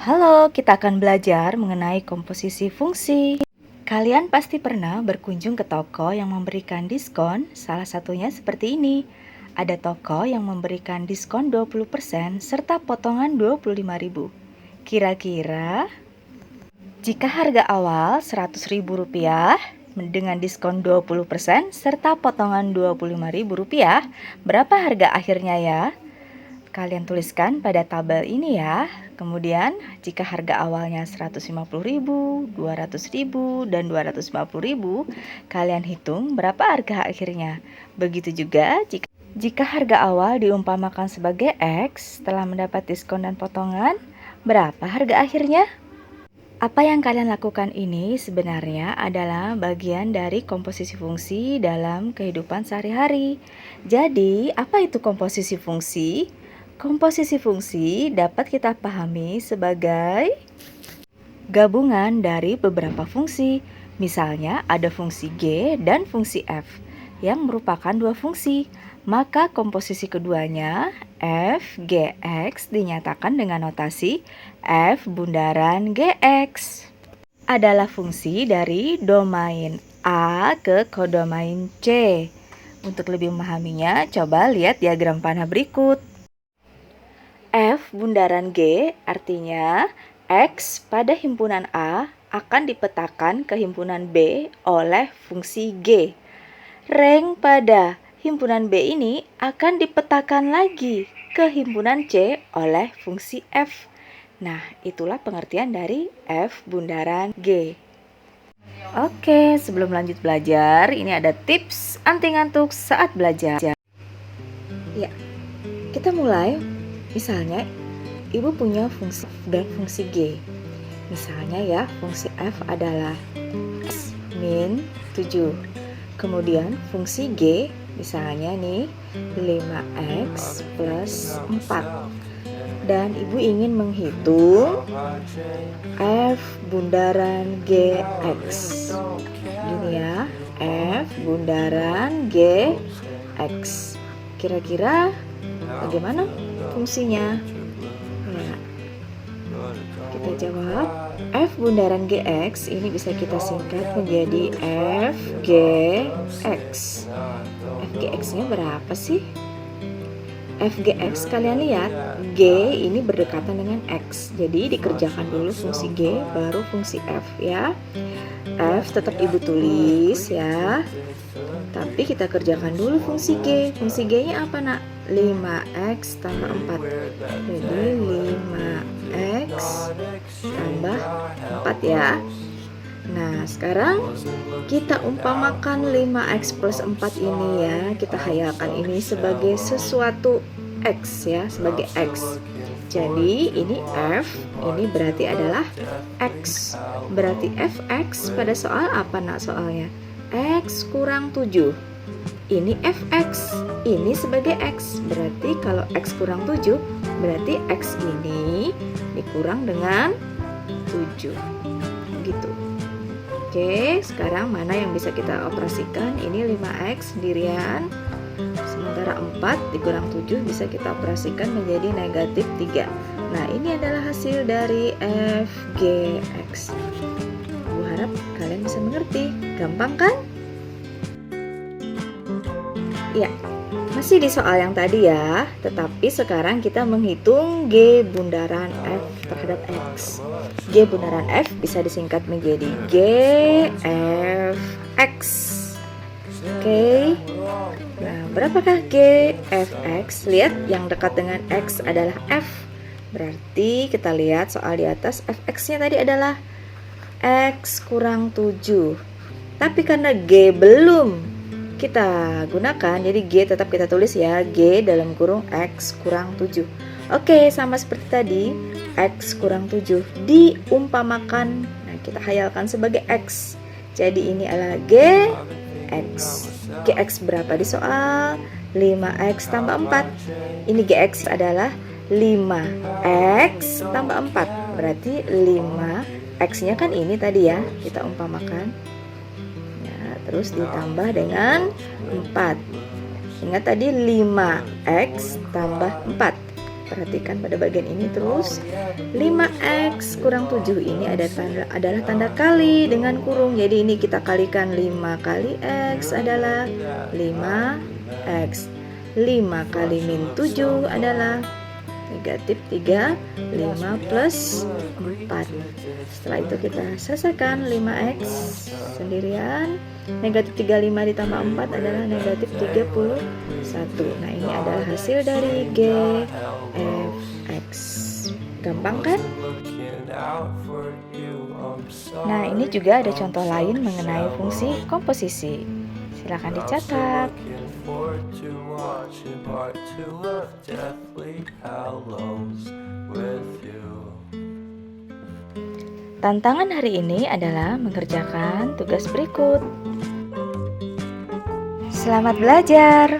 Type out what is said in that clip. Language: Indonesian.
Halo, kita akan belajar mengenai komposisi fungsi. Kalian pasti pernah berkunjung ke toko yang memberikan diskon, salah satunya seperti ini. Ada toko yang memberikan diskon 20% serta potongan 25.000. Kira-kira, jika harga awal Rp100.000 dengan diskon 20% serta potongan Rp25.000, berapa harga akhirnya ya? Kalian tuliskan pada tabel ini ya. Kemudian, jika harga awalnya 150.000, 200.000, dan 250.000, kalian hitung berapa harga akhirnya. Begitu juga jika harga awal diumpamakan sebagai X, setelah mendapat diskon dan potongan, berapa harga akhirnya? Apa yang kalian lakukan ini sebenarnya adalah bagian dari komposisi fungsi dalam kehidupan sehari-hari. Jadi, apa itu komposisi fungsi? Komposisi fungsi dapat kita pahami sebagai gabungan dari beberapa fungsi. Misalnya ada fungsi G dan fungsi F yang merupakan dua fungsi. Maka komposisi keduanya f Gx dinyatakan dengan notasi f bundaran Gx adalah fungsi dari domain A ke kodomain C. Untuk lebih memahaminya, coba lihat diagram panah berikut. F bundaran G artinya X pada himpunan A akan dipetakan ke himpunan B oleh fungsi G. Rank pada himpunan B ini akan dipetakan lagi ke himpunan C oleh fungsi F. Nah, itulah pengertian dari F bundaran G. Oke, sebelum lanjut belajar, ini ada tips anti ngantuk saat belajar. Ya, kita mulai. Misalnya, Ibu punya fungsi F dan fungsi G. Misalnya ya, fungsi F adalah X min 7. Kemudian fungsi G, misalnya nih, 5X plus 4. Dan Ibu ingin menghitung F bundaran Gx. Gini ya, F bundaran Gx. Kira-kira bagaimana fungsinya? Ya, kita jawab F bundaran Gx ini bisa kita singkat menjadi Fgx. Fgx-nya berapa sih? Fgx kalian lihat, G ini berdekatan dengan X. Jadi dikerjakan dulu fungsi G baru fungsi F ya. F tetap Ibu tulis ya. Tapi kita kerjakan dulu fungsi G. Fungsi G-nya apa nak? 5X tambah 4. Jadi 5X tambah 4 ya. Nah, sekarang kita umpamakan 5X plus 4 ini ya. Kita hayalkan ini sebagai sesuatu X ya, sebagai X. Jadi ini F, ini berarti adalah X. Berarti Fx pada soal apa nak soalnya? X kurang 7. Ini Fx, ini sebagai X. Berarti kalau X kurang 7, berarti X ini dikurang dengan 7. Gitu. Oke, sekarang mana yang bisa kita operasikan? Ini 5X sendirian. Sementara 4 dikurang 7 bisa kita operasikan menjadi negatif 3. Nah, ini adalah hasil dari Fgx. Aku harap kalian bisa mengerti. Gampang kan? Ya, masih di soal yang tadi ya. Tetapi sekarang kita menghitung G bundaran F terhadap X. G bundaran F bisa disingkat menjadi Gfx. Oke. Nah, berapakah Gfx? Lihat yang dekat dengan X adalah F. Berarti kita lihat soal di atas, Fx-nya tadi adalah X kurang 7. Tapi karena G belum kita gunakan, jadi G tetap kita tulis ya, G dalam kurung X kurang 7. Oke, sama seperti tadi, X kurang 7 diumpamakan, nah kita hayalkan sebagai X. Jadi ini adalah Gx. Gx berapa di soal? 5X tambah 4. Ini Gx adalah 5X tambah 4. Berarti 5X-nya kan ini tadi ya, kita umpamakan. Terus ditambah dengan 4. Ingat tadi 5X tambah 4. Perhatikan pada bagian ini terus. 5x kurang 7 ini adalah tanda kali dengan kurung. Jadi ini kita kalikan 5 kali x adalah 5x. 5 kali min 7 adalah negatif 3, 5 plus 4. Setelah itu kita selesaikan 5x sendirian. Negatif 35 ditambah 4 adalah negatif 31. Nah, ini adalah hasil dari G, F, X. Gampang kan? Nah, ini juga ada contoh lain mengenai fungsi komposisi. Silakan dicatat. Tantangan hari ini adalah mengerjakan tugas berikut. Selamat belajar!